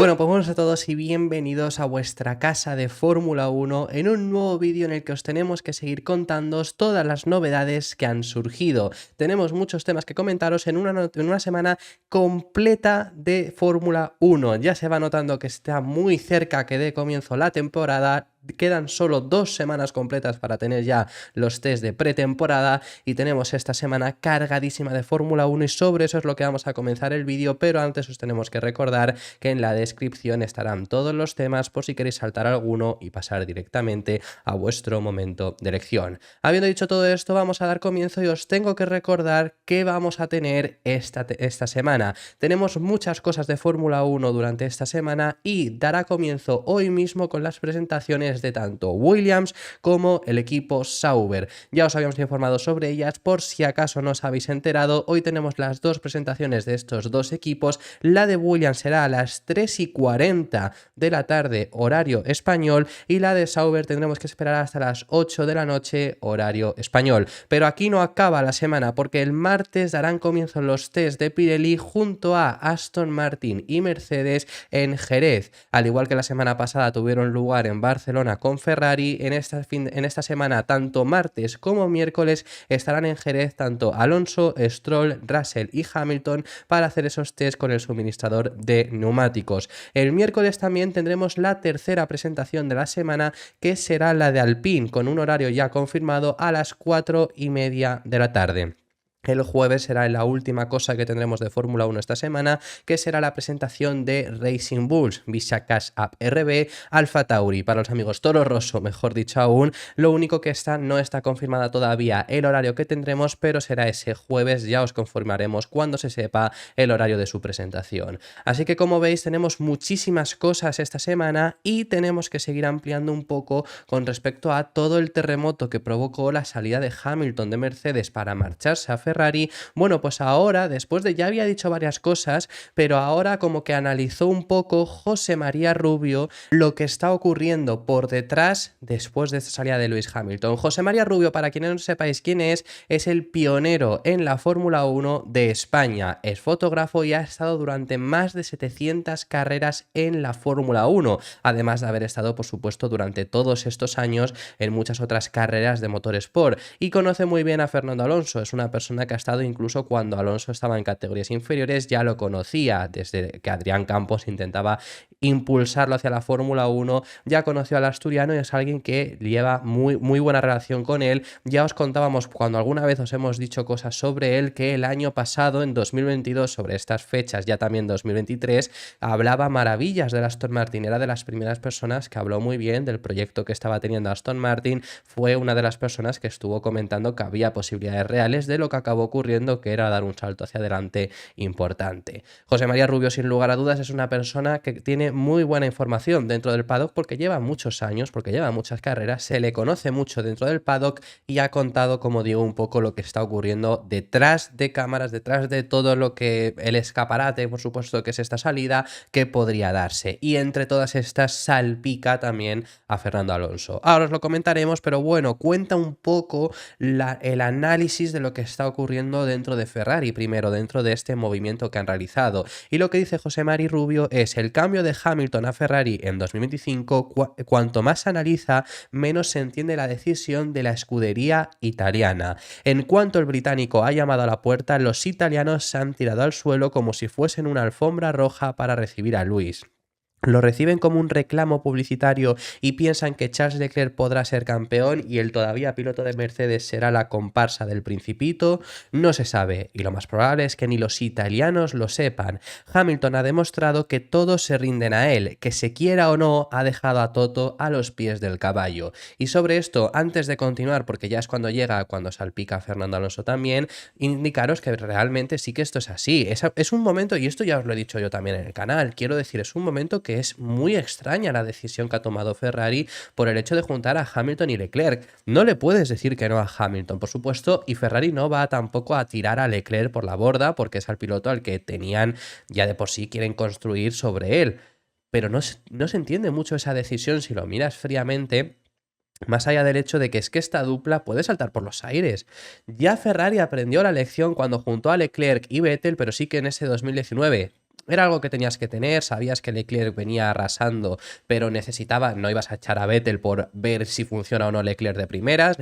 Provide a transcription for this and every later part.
Bueno, pues buenos a todos y bienvenidos a vuestra casa de Fórmula 1 en un nuevo vídeo en el que os tenemos que seguir contándoos todas las novedades que han surgido. Tenemos muchos temas que comentaros en una semana completa de Fórmula 1. Ya se va notando que está muy cerca que dé comienzo la temporada. Quedan solo 2 semanas completas para tener ya los test de pretemporada y tenemos esta semana cargadísima de Fórmula 1 y sobre eso es lo que vamos a comenzar el vídeo, pero antes os tenemos que recordar que en la descripción estarán todos los temas por si queréis saltar alguno y pasar directamente a vuestro momento de elección. Habiendo dicho todo esto, vamos a dar comienzo y os tengo que recordar que vamos a tener esta semana. Tenemos muchas cosas de Fórmula 1 durante esta semana y dará comienzo hoy mismo con las presentaciones de tanto Williams como el equipo Sauber. Ya os habíamos informado sobre ellas, por si acaso no os habéis enterado, hoy tenemos las dos presentaciones de estos dos equipos. La de Williams será a las 3:40 de la tarde, horario español, y la de Sauber tendremos que esperar hasta las 8 de la noche, horario español. Pero aquí no acaba la semana, porque el martes darán comienzo los test de Pirelli junto a Aston Martin y Mercedes en Jerez. Al igual que la semana pasada tuvieron lugar en Barcelona con Ferrari, en esta semana, tanto martes como miércoles, estarán en Jerez tanto Alonso, Stroll, Russell y Hamilton para hacer esos test con el suministrador de neumáticos. El miércoles también tendremos la tercera presentación de la semana, que será la de Alpine, con un horario ya confirmado a las 4:30 de la tarde. El jueves será la última cosa que tendremos de Fórmula 1 esta semana, que será la presentación de Racing Bulls, Visa Cash App RB, Alfa Tauri, para los amigos Toro Rosso, mejor dicho aún. Lo único que no está confirmada todavía el horario que tendremos, pero será ese jueves, ya os confirmaremos cuando se sepa el horario de su presentación. Así que como veis tenemos muchísimas cosas esta semana y tenemos que seguir ampliando un poco con respecto a todo el terremoto que provocó la salida de Hamilton de Mercedes para marcharse a Ferrari. Bueno, pues ahora, después de ya había dicho varias cosas, pero ahora como que analizó un poco José María Rubio lo que está ocurriendo por detrás después de esta salida de Lewis Hamilton. José María Rubio, para quienes no sepáis quién es el pionero en la Fórmula 1 de España. Es fotógrafo y ha estado durante más de 700 carreras en la Fórmula 1, además de haber estado, por supuesto, durante todos estos años en muchas otras carreras de motorsport, y conoce muy bien a Fernando Alonso. Es una persona que ha estado incluso cuando Alonso estaba en categorías inferiores, ya lo conocía desde que Adrián Campos intentaba impulsarlo hacia la Fórmula 1, ya conoció al asturiano y es alguien que lleva muy buena relación con él. Ya os contábamos cuando alguna vez os hemos dicho cosas sobre él, que el año pasado, en 2022, sobre estas fechas, ya también 2023, hablaba maravillas del Aston Martin. Era de las primeras personas que habló muy bien del proyecto que estaba teniendo Aston Martin. Fue una de las personas que estuvo comentando que había posibilidades reales de lo que acabó ocurriendo, que era dar un salto hacia adelante importante. José María Rubio, sin lugar a dudas, es una persona que tiene muy buena información dentro del paddock, porque lleva muchos años, porque lleva muchas carreras, se le conoce mucho dentro del paddock y ha contado, como digo, un poco lo que está ocurriendo detrás de cámaras, detrás de todo lo que el escaparate, por supuesto, que es esta salida, que podría darse. Y entre todas estas salpica también a Fernando Alonso. Ahora os lo comentaremos, pero bueno, cuenta un poco el análisis de lo que está ocurriendo dentro de Ferrari, primero dentro de este movimiento que han realizado. Y lo que dice José María Rubio es: el cambio de Hamilton a Ferrari en 2025, cuanto más se analiza, menos se entiende la decisión de la escudería italiana. En cuanto el británico ha llamado a la puerta, los italianos se han tirado al suelo como si fuesen una alfombra roja para recibir a Lewis. Lo reciben como un reclamo publicitario y piensan que Charles Leclerc podrá ser campeón y el todavía piloto de Mercedes será la comparsa del Principito. No se sabe, y lo más probable es que ni los italianos lo sepan. Hamilton ha demostrado que todos se rinden a él, que se quiera o no, ha dejado a Toto a los pies del caballo. Y sobre esto, antes de continuar, porque ya es cuando salpica a Fernando Alonso también, indicaros que realmente sí que esto es así. Es un momento, y esto ya os lo he dicho yo también en el canal, quiero decir, es un momento que es muy extraña la decisión que ha tomado Ferrari por el hecho de juntar a Hamilton y Leclerc. No le puedes decir que no a Hamilton, por supuesto, y Ferrari no va tampoco a tirar a Leclerc por la borda, porque es el piloto al que tenían, ya de por sí quieren construir sobre él. Pero no se entiende mucho esa decisión si lo miras fríamente, más allá del hecho de que es que esta dupla puede saltar por los aires. Ya Ferrari aprendió la lección cuando juntó a Leclerc y Vettel, pero sí que en ese 2019 era algo que tenías que tener, sabías que Leclerc venía arrasando, pero no ibas a echar a Vettel por ver si funciona o no Leclerc de primeras,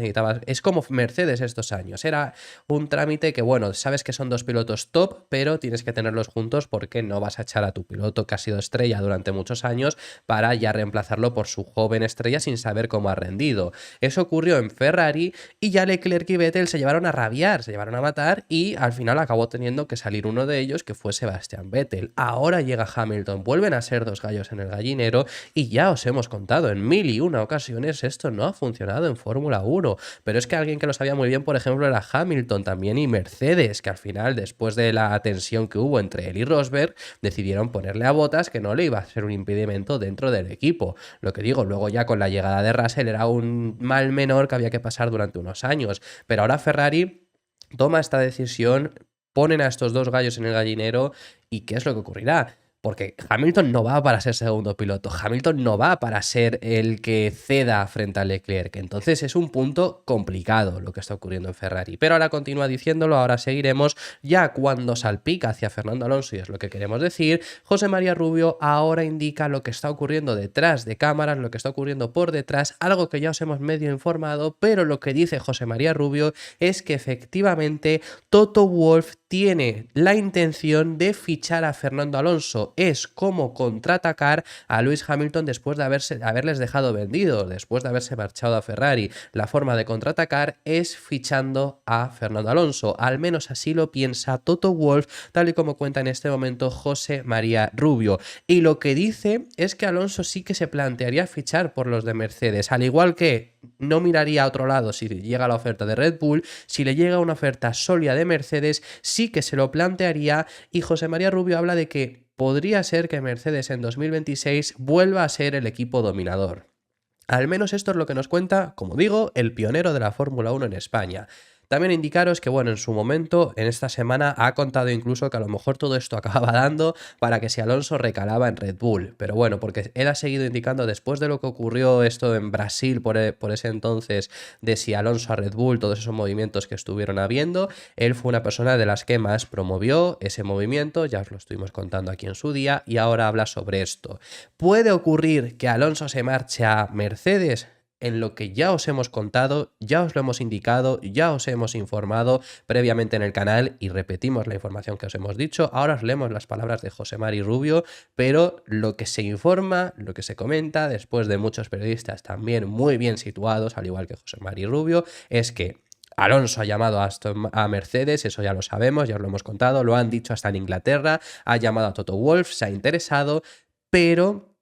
es como Mercedes estos años, era un trámite que, bueno, sabes que son dos pilotos top, pero tienes que tenerlos juntos porque no vas a echar a tu piloto que ha sido estrella durante muchos años para ya reemplazarlo por su joven estrella sin saber cómo ha rendido. Eso ocurrió en Ferrari y ya Leclerc y Vettel se llevaron a rabiar, se llevaron a matar y al final acabó teniendo que salir uno de ellos, que fue Sebastian Vettel. Ahora llega Hamilton, vuelven a ser dos gallos en el gallinero y ya os hemos contado en 1001 ocasiones esto no ha funcionado en Fórmula 1, pero es que alguien que lo sabía muy bien, por ejemplo, era Hamilton también y Mercedes, que al final, después de la tensión que hubo entre él y Rosberg, decidieron ponerle a Bottas que no le iba a ser un impedimento dentro del equipo. Lo que digo, luego ya con la llegada de Russell era un mal menor que había que pasar durante unos años, pero ahora Ferrari toma esta decisión, ponen a estos dos gallos en el gallinero y ¿qué es lo que ocurrirá? Porque Hamilton no va para ser segundo piloto, Hamilton no va para ser el que ceda frente a Leclerc, entonces es un punto complicado lo que está ocurriendo en Ferrari, pero ahora continúa diciéndolo, ahora seguiremos, ya cuando salpica hacia Fernando Alonso, y es lo que queremos decir, José María Rubio ahora indica lo que está ocurriendo detrás de cámaras, lo que está ocurriendo por detrás, algo que ya os hemos medio informado, pero lo que dice José María Rubio es que efectivamente Toto Wolff tiene la intención de fichar a Fernando Alonso. Es como contraatacar a Lewis Hamilton después de haberles dejado vendidos, después de haberse marchado a Ferrari. La forma de contraatacar es fichando a Fernando Alonso. Al menos así lo piensa Toto Wolff, tal y como cuenta en este momento José María Rubio. Y lo que dice es que Alonso sí que se plantearía fichar por los de Mercedes, al igual que no miraría a otro lado si llega la oferta de Red Bull, si le llega una oferta sólida de Mercedes, sí que se lo plantearía, y José María Rubio habla de que podría ser que Mercedes en 2026 vuelva a ser el equipo dominador. Al menos esto es lo que nos cuenta, como digo, el pionero de la Fórmula 1 en España. También indicaros que, bueno, en su momento, en esta semana, ha contado incluso que a lo mejor todo esto acababa dando para que si Alonso recalaba en Red Bull. Pero bueno, porque él ha seguido indicando después de lo que ocurrió esto en Brasil por ese entonces, de si Alonso a Red Bull, todos esos movimientos que estuvieron habiendo, él fue una persona de las que más promovió ese movimiento, ya os lo estuvimos contando aquí en su día, y ahora habla sobre esto. ¿Puede ocurrir que Alonso se marche a Mercedes? En lo que ya os hemos contado, ya os lo hemos indicado, ya os hemos informado previamente en el canal y repetimos la información que os hemos dicho. Ahora os leemos las palabras de José Mari Rubio, pero lo que se informa, lo que se comenta después de muchos periodistas también muy bien situados, al igual que José Mari Rubio, es que Alonso ha llamado a Mercedes, eso ya lo sabemos, ya os lo hemos contado, lo han dicho hasta en Inglaterra, ha llamado a Toto Wolff, se ha interesado, pero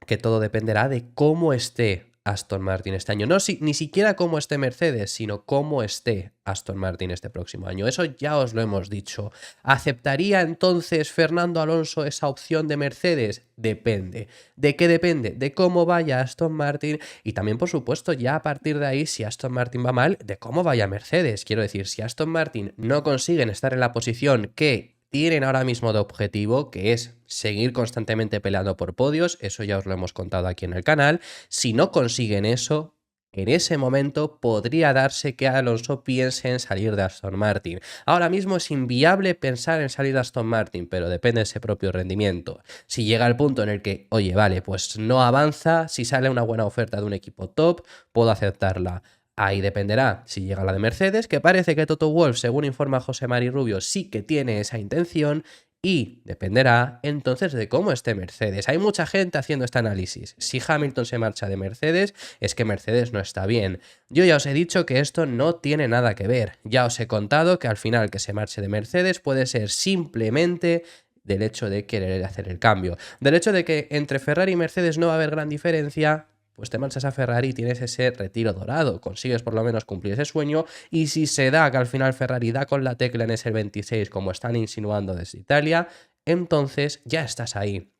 que todo dependerá de cómo esté Aston Martin este año. No ni siquiera cómo esté Mercedes, sino cómo esté Aston Martin este próximo año. Eso ya os lo hemos dicho. ¿Aceptaría entonces Fernando Alonso esa opción de Mercedes? Depende. ¿De qué depende? De cómo vaya Aston Martin y también, por supuesto, ya a partir de ahí, si Aston Martin va mal, de cómo vaya Mercedes. Quiero decir, si Aston Martin no consiguen estar en la posición que tienen ahora mismo de objetivo, que es seguir constantemente peleando por podios, eso ya os lo hemos contado aquí en el canal, si no consiguen eso, en ese momento podría darse que Alonso piense en salir de Aston Martin. Ahora mismo es inviable pensar en salir de Aston Martin, pero depende de ese propio rendimiento. Si llega el punto en el que, oye, vale, pues no avanza, si sale una buena oferta de un equipo top, puedo aceptarla. Ahí dependerá si llega la de Mercedes, que parece que Toto Wolff, según informa José Mari Rubio, sí que tiene esa intención, y dependerá entonces de cómo esté Mercedes. Hay mucha gente haciendo este análisis. Si Hamilton se marcha de Mercedes, es que Mercedes no está bien. Yo ya os he dicho que esto no tiene nada que ver. Ya os he contado que al final que se marche de Mercedes puede ser simplemente del hecho de querer hacer el cambio. Del hecho de que entre Ferrari y Mercedes no va a haber gran diferencia, pues te marchas a Ferrari y tienes ese retiro dorado, consigues por lo menos cumplir ese sueño, y si se da que al final Ferrari da con la tecla en ese 26 como están insinuando desde Italia, entonces ya estás ahí.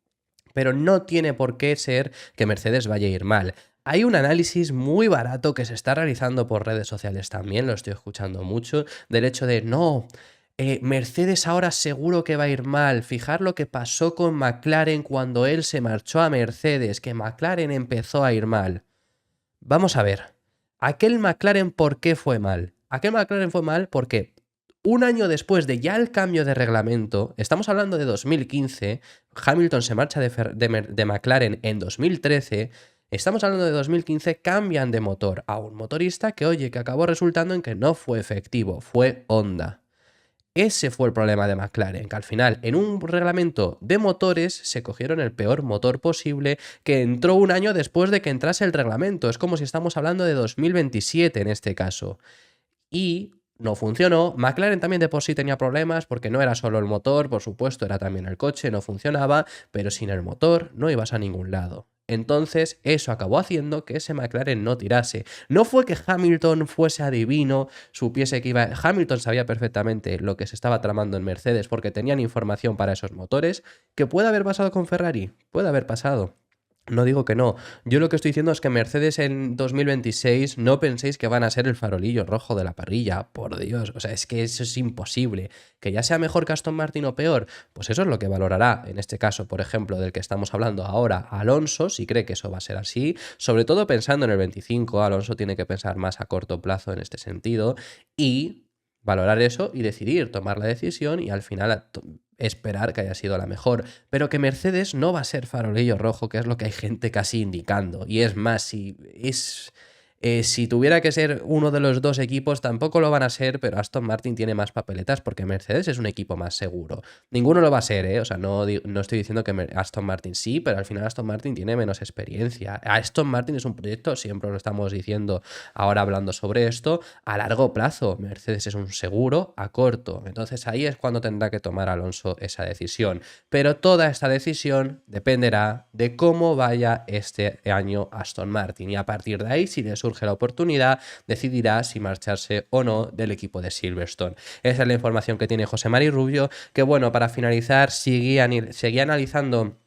Pero no tiene por qué ser que Mercedes vaya a ir mal. Hay un análisis muy barato que se está realizando por redes sociales también, lo estoy escuchando mucho, del hecho de no, Mercedes ahora seguro que va a ir mal. Fijar lo que pasó con McLaren cuando él se marchó a Mercedes, que McLaren empezó a ir mal. Vamos a ver, aquel McLaren, ¿por qué fue mal? Aquel McLaren fue mal porque un año después de ya el cambio de reglamento, estamos hablando de 2015, Hamilton se marcha de McLaren en 2013, estamos hablando de 2015, cambian de motor a un motorista que, oye, que acabó resultando en que no fue efectivo, fue Honda. Ese fue el problema de McLaren, que al final en un reglamento de motores se cogieron el peor motor posible que entró un año después de que entrase el reglamento. Es como si estamos hablando de 2027 en este caso. Y no funcionó. McLaren también de por sí tenía problemas porque no era solo el motor, por supuesto, era también el coche, no funcionaba, pero sin el motor no ibas a ningún lado. Entonces eso acabó haciendo que ese McLaren no tirase. No fue que Hamilton fuese adivino, supiese que iba... Hamilton sabía perfectamente lo que se estaba tramando en Mercedes porque tenían información para esos motores. ¿Que puede haber pasado con Ferrari? Puede haber pasado. No digo que no. Yo lo que estoy diciendo es que Mercedes en 2026 no penséis que van a ser el farolillo rojo de la parrilla. Por Dios. O sea, es que eso es imposible. Que ya sea mejor que Aston Martin o peor, pues eso es lo que valorará. En este caso, por ejemplo, del que estamos hablando ahora, Alonso, si cree que eso va a ser así. Sobre todo pensando en el 25, Alonso tiene que pensar más a corto plazo en este sentido. Y valorar eso y decidir, tomar la decisión y al final esperar que haya sido la mejor. Pero que Mercedes no va a ser farolillo rojo, que es lo que hay gente casi indicando. Y es más, si tuviera que ser uno de los dos equipos, tampoco lo van a ser, pero Aston Martin tiene más papeletas porque Mercedes es un equipo más seguro. Ninguno lo va a ser, ¿eh? O sea, no estoy diciendo que Aston Martin sí, pero al final Aston Martin tiene menos experiencia. Aston Martin es un proyecto, siempre lo estamos diciendo ahora hablando sobre esto, a largo plazo. Mercedes es un seguro a corto. Entonces ahí es cuando tendrá que tomar Alonso esa decisión. Pero toda esta decisión dependerá de cómo vaya este año Aston Martin. Y a partir de ahí, si le surge la oportunidad, decidirá si marcharse o no del equipo de Silverstone. Esa es la información que tiene José Mari Rubio, que bueno, para finalizar, seguía analizando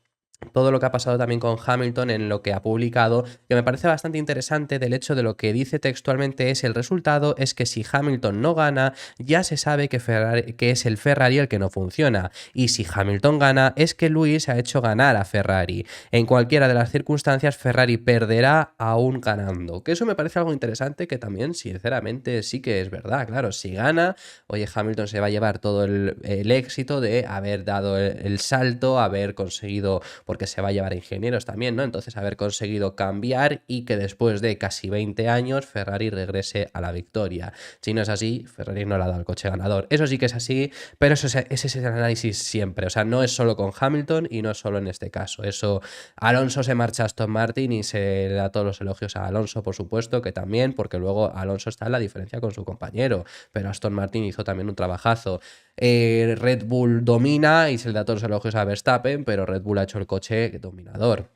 todo lo que ha pasado también con Hamilton en lo que ha publicado, que me parece bastante interesante del hecho de lo que dice textualmente es el resultado, es que si Hamilton no gana, ya se sabe que es el Ferrari el que no funciona, y si Hamilton gana, es que Lewis ha hecho ganar a Ferrari. En cualquiera de las circunstancias, Ferrari perderá aún ganando, que eso me parece algo interesante, que también, sinceramente, sí que es verdad, claro, si gana, oye, Hamilton se va a llevar todo el éxito de haber dado el salto, haber conseguido, porque se va a llevar a ingenieros también, ¿no? Entonces haber conseguido cambiar y que después de casi 20 años Ferrari regrese a la victoria. Si no es así, Ferrari no le ha dado el coche ganador. Eso sí que es así, pero ese es el análisis siempre. O sea, no es solo con Hamilton y no es solo en este caso. Eso, Alonso se marcha a Aston Martin y se le da todos los elogios a Alonso, por supuesto, que también, porque luego Alonso está en la diferencia con su compañero, pero Aston Martin hizo también un trabajazo. Red Bull domina y se le da todos los elogios a Verstappen, pero Red Bull ha hecho el coche dominador.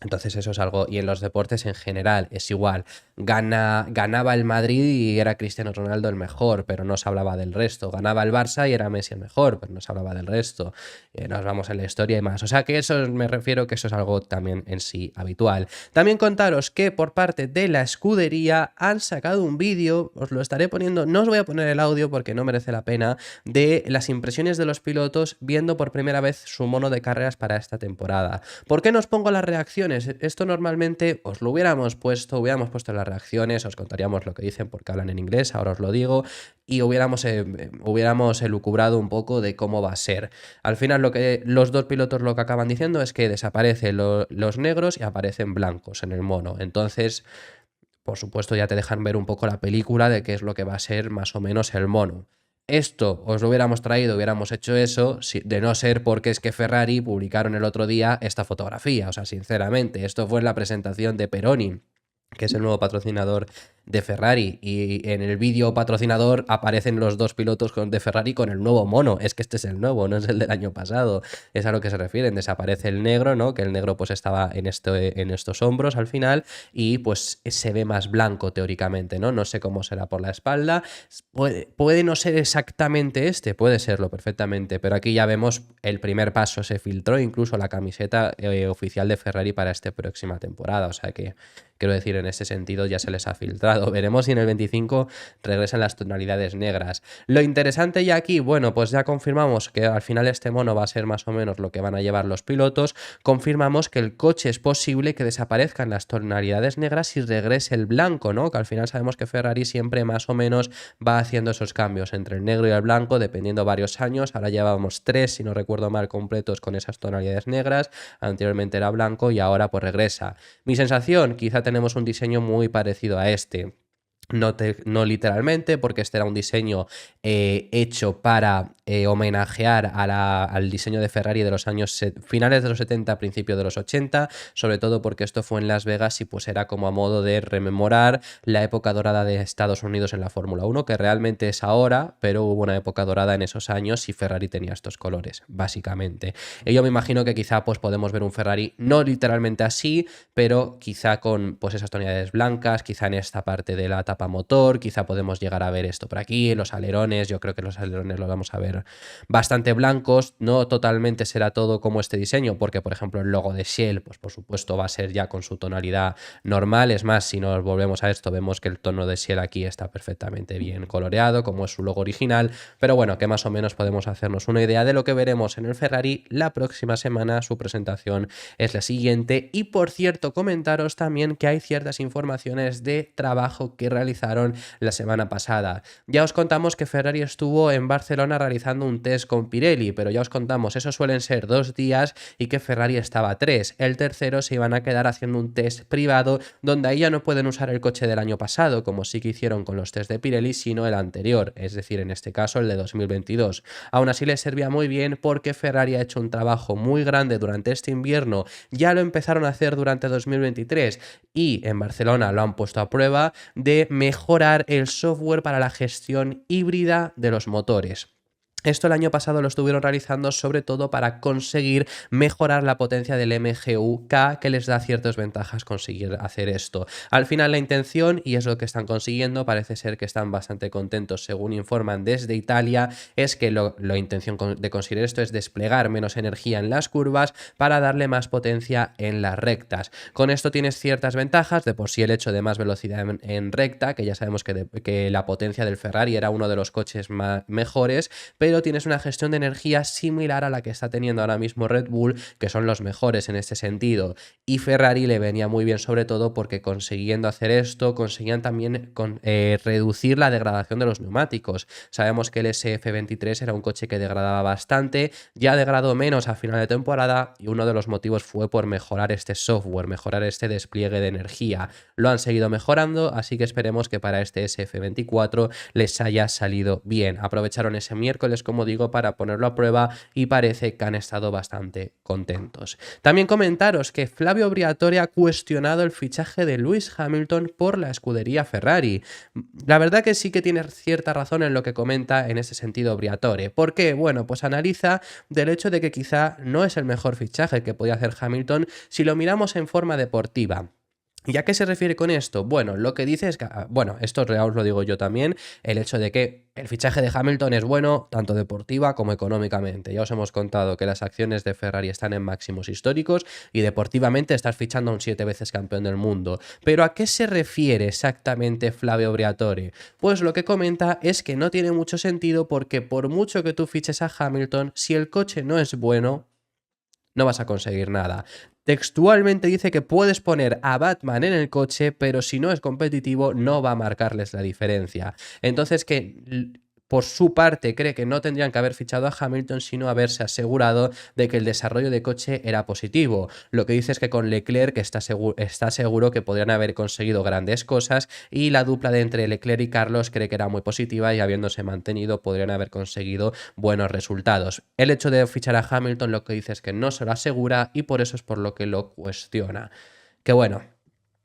Entonces eso es algo, y en los deportes en general es igual. Ganaba el Madrid y era Cristiano Ronaldo el mejor, pero no se hablaba del resto. Ganaba el Barça y era Messi el mejor, pero no se hablaba del resto. Nos vamos en la historia y más. O sea que eso me refiero que eso es algo también en sí habitual. También contaros que por parte de la escudería han sacado un vídeo, os lo estaré poniendo, no os voy a poner el audio porque no merece la pena, de las impresiones de los pilotos viendo por primera vez su mono de carreras para esta temporada. ¿Por qué no os pongo las reacciones? Esto normalmente os lo hubiéramos puesto las reacciones, os contaríamos lo que dicen porque hablan en inglés, ahora os lo digo, y hubiéramos elucubrado un poco de cómo va a ser. Al final los dos pilotos lo que acaban diciendo es que desaparecen los negros y aparecen blancos en el mono. Entonces, por supuesto, ya te dejan ver un poco la película de qué es lo que va a ser más o menos el mono. Esto os lo hubiéramos traído, hubiéramos hecho eso, de no ser porque es que Ferrari publicaron el otro día esta fotografía. O sea, sinceramente, esto fue en la presentación de Peroni, que es el nuevo patrocinador de Ferrari, y en el vídeo patrocinador aparecen los dos pilotos de Ferrari con el nuevo mono. Es que este es el nuevo, no es el del año pasado. Es a lo que se refieren. Desaparece el negro, ¿no? Que el negro pues estaba en estos hombros al final y pues se ve más blanco teóricamente, ¿no? No sé cómo será por la espalda. Puede no ser exactamente puede serlo perfectamente, pero aquí ya vemos el primer paso, se filtró incluso la camiseta oficial de Ferrari para esta próxima temporada. O sea que, quiero decir, en ese sentido ya se les ha filtrado. dorado. Veremos si en el 25 regresan las tonalidades negras. Lo interesante ya aquí, bueno, pues ya confirmamos que al final este mono va a ser más o menos lo que van a llevar los pilotos. Confirmamos que el coche es posible que desaparezcan las tonalidades negras y regrese el blanco, ¿no? Que al final sabemos que Ferrari siempre más o menos va haciendo esos cambios entre el negro y el blanco, dependiendo varios años. Ahora llevamos 3, si no recuerdo mal, completos con esas tonalidades negras. Anteriormente era blanco y ahora pues regresa. Mi sensación, quizá tenemos un diseño muy parecido a este. No literalmente, porque este era un diseño hecho para homenajear al diseño de Ferrari de los años finales de los 70, principios de los 80, sobre todo porque esto fue en Las Vegas y pues era como a modo de rememorar la época dorada de Estados Unidos en la Fórmula 1, que realmente es ahora, pero hubo una época dorada en esos años y Ferrari tenía estos colores, básicamente. Y yo me imagino que quizá pues podemos ver un Ferrari no literalmente así, pero quizá con pues esas tonalidades blancas, quizá en esta parte de la tapa motor, quizá podemos llegar a ver esto por aquí, los alerones, yo creo que los alerones los vamos a ver bastante blancos, no totalmente será todo como este diseño, porque por ejemplo el logo de Shell, pues por supuesto va a ser ya con su tonalidad normal, es más, si nos volvemos a esto, vemos que el tono de Shell aquí está perfectamente bien coloreado, como es su logo original, pero bueno, que más o menos podemos hacernos una idea de lo que veremos en el Ferrari la próxima semana. Su presentación es la siguiente, y por cierto, comentaros también que hay ciertas informaciones de trabajo que realizaron la semana pasada. Ya os contamos que Ferrari estuvo en Barcelona realizando un test con Pirelli, pero ya os contamos, eso suelen ser 2 días y que Ferrari estaba 3. El tercero se iban a quedar haciendo un test privado donde ahí ya no pueden usar el coche del año pasado, como sí que hicieron con los test de Pirelli, sino el anterior, es decir, en este caso el de 2022. Aún así les servía muy bien porque Ferrari ha hecho un trabajo muy grande durante este invierno, ya lo empezaron a hacer durante 2023 y en Barcelona lo han puesto a prueba, de mejorar el software para la gestión híbrida de los motores. Esto el año pasado lo estuvieron realizando sobre todo para conseguir mejorar la potencia del MGU-K, que les da ciertas ventajas conseguir hacer esto. Al final la intención, y es lo que están consiguiendo, parece ser que están bastante contentos según informan desde Italia, es que la intención de conseguir esto es desplegar menos energía en las curvas para darle más potencia en las rectas. Con esto tienes ciertas ventajas, de por sí el hecho de más velocidad en recta, que ya sabemos que la potencia del Ferrari era uno de los coches mejores, pero tienes una gestión de energía similar a la que está teniendo ahora mismo Red Bull, que son los mejores en este sentido. Y Ferrari le venía muy bien sobre todo porque consiguiendo hacer esto, conseguían también reducir la degradación de los neumáticos. Sabemos que el SF23 era un coche que degradaba bastante, ya degradó menos a final de temporada y uno de los motivos fue por mejorar este software, mejorar este despliegue de energía. Lo han seguido mejorando, así que esperemos que para este SF24 les haya salido bien. Aprovecharon ese miércoles, como digo, para ponerlo a prueba y parece que han estado bastante contentos. También comentaros que Flavio Briatore ha cuestionado el fichaje de Lewis Hamilton por la escudería Ferrari. La verdad que sí que tiene cierta razón en lo que comenta en ese sentido Briatore. ¿Por qué? Bueno, pues analiza del hecho de que quizá no es el mejor fichaje que podía hacer Hamilton si lo miramos en forma deportiva. ¿Y a qué se refiere con esto? Bueno, lo que dice es que, bueno, esto real os lo digo yo también, el hecho de que el fichaje de Hamilton es bueno tanto deportiva como económicamente. Ya os hemos contado que las acciones de Ferrari están en máximos históricos y deportivamente estás fichando a un 7 veces campeón del mundo. Pero ¿a qué se refiere exactamente Flavio Briatore? Pues lo que comenta es que no tiene mucho sentido porque por mucho que tú fiches a Hamilton, si el coche no es bueno, no vas a conseguir nada. Textualmente dice que puedes poner a Batman en el coche, pero si no es competitivo no va a marcarles la diferencia. Entonces que por su parte cree que no tendrían que haber fichado a Hamilton, sino haberse asegurado de que el desarrollo de coche era positivo. Lo que dice es que con Leclerc está seguro que podrían haber conseguido grandes cosas y la dupla de entre Leclerc y Carlos cree que era muy positiva y habiéndose mantenido podrían haber conseguido buenos resultados. El hecho de fichar a Hamilton lo que dice es que no se lo asegura y por eso es por lo que lo cuestiona. Que bueno,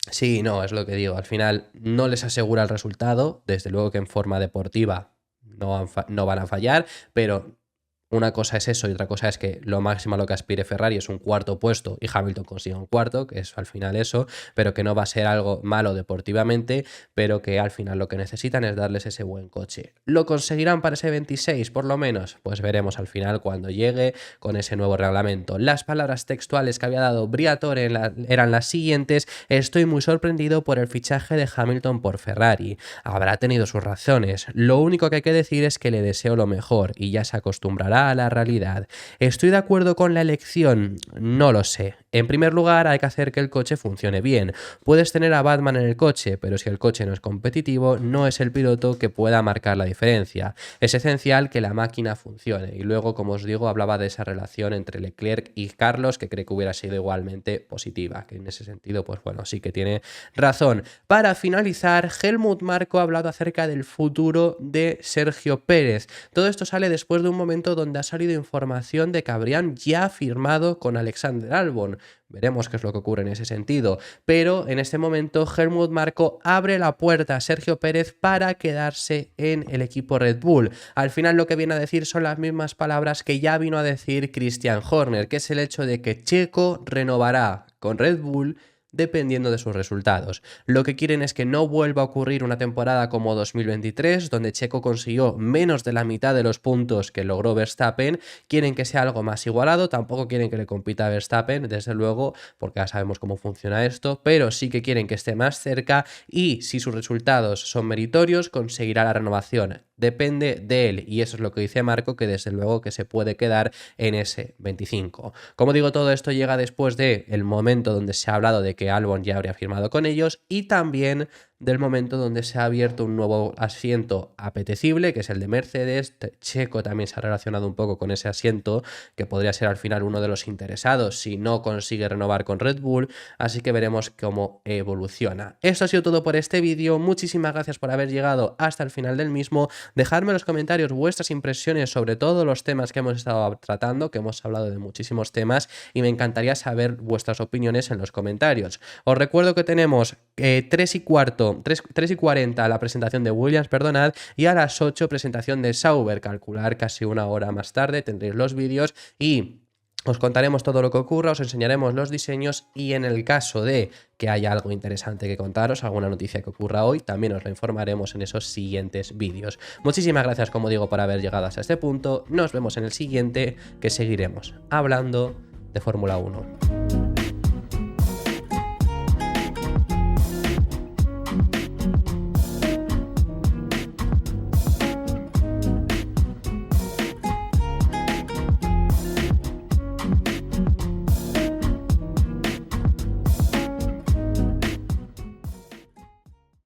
sí, no, es lo que digo, al final no les asegura el resultado, desde luego que en forma deportiva no van a fallar, pero una cosa es eso y otra cosa es que lo máximo a lo que aspire Ferrari es un cuarto puesto y Hamilton consiga un cuarto, que es al final eso, pero que no va a ser algo malo deportivamente, pero que al final lo que necesitan es darles ese buen coche. ¿Lo conseguirán para ese 26 por lo menos? Pues veremos al final cuando llegue con ese nuevo reglamento. Las palabras textuales que había dado Briatore eran las siguientes: estoy muy sorprendido por el fichaje de Hamilton por Ferrari. Habrá tenido sus razones. Lo único que hay que decir es que le deseo lo mejor y ya se acostumbrará a la realidad. ¿Estoy de acuerdo con la elección? No lo sé. En primer lugar, hay que hacer que el coche funcione bien. Puedes tener a Batman en el coche, pero si el coche no es competitivo, no es el piloto que pueda marcar la diferencia. Es esencial que la máquina funcione. Y luego, como os digo, hablaba de esa relación entre Leclerc y Carlos, que creo que hubiera sido igualmente positiva, que en ese sentido, pues bueno, sí que tiene razón. Para finalizar, Helmut Marko ha hablado acerca del futuro de Sergio Pérez. Todo esto sale después de un momento donde ha salido información de que habrían ya firmado con Alexander Albon. Veremos qué es lo que ocurre en ese sentido, pero en este momento Helmut Marko abre la puerta a Sergio Pérez para quedarse en el equipo Red Bull. Al final lo que viene a decir son las mismas palabras que ya vino a decir Christian Horner, que es el hecho de que Checo renovará con Red Bull dependiendo de sus resultados. Lo que quieren es que no vuelva a ocurrir una temporada como 2023, donde Checo consiguió menos de la mitad de los puntos que logró Verstappen. Quieren que sea algo más igualado, tampoco quieren que le compita a Verstappen, desde luego, porque ya sabemos cómo funciona esto, pero sí que quieren que esté más cerca y si sus resultados son meritorios, conseguirá la renovación. Depende de él y eso es lo que dice Marko, que desde luego que se puede quedar en ese 25. Como digo, todo esto llega después del momento donde se ha hablado de que Albon ya habría firmado con ellos y también del momento donde se ha abierto un nuevo asiento apetecible, que es el de Mercedes. Checo también se ha relacionado un poco con ese asiento, que podría ser al final uno de los interesados si no consigue renovar con Red Bull, así que veremos cómo evoluciona. Esto ha sido todo por este vídeo, muchísimas gracias por haber llegado hasta el final del mismo. Dejadme en los comentarios vuestras impresiones sobre todos los temas que hemos estado tratando, que hemos hablado de muchísimos temas, y me encantaría saber vuestras opiniones en los comentarios. Os recuerdo que tenemos 3 y 40 la presentación de Williams, perdonad, y a las 8 presentación de Sauber. Calcular casi una hora más tarde tendréis los vídeos y os contaremos todo lo que ocurra, os enseñaremos los diseños y en el caso de que haya algo interesante que contaros, alguna noticia que ocurra hoy, también os la informaremos en esos siguientes vídeos. Muchísimas gracias, como digo, por haber llegado hasta este punto. Nos vemos en el siguiente, que seguiremos hablando de Fórmula 1.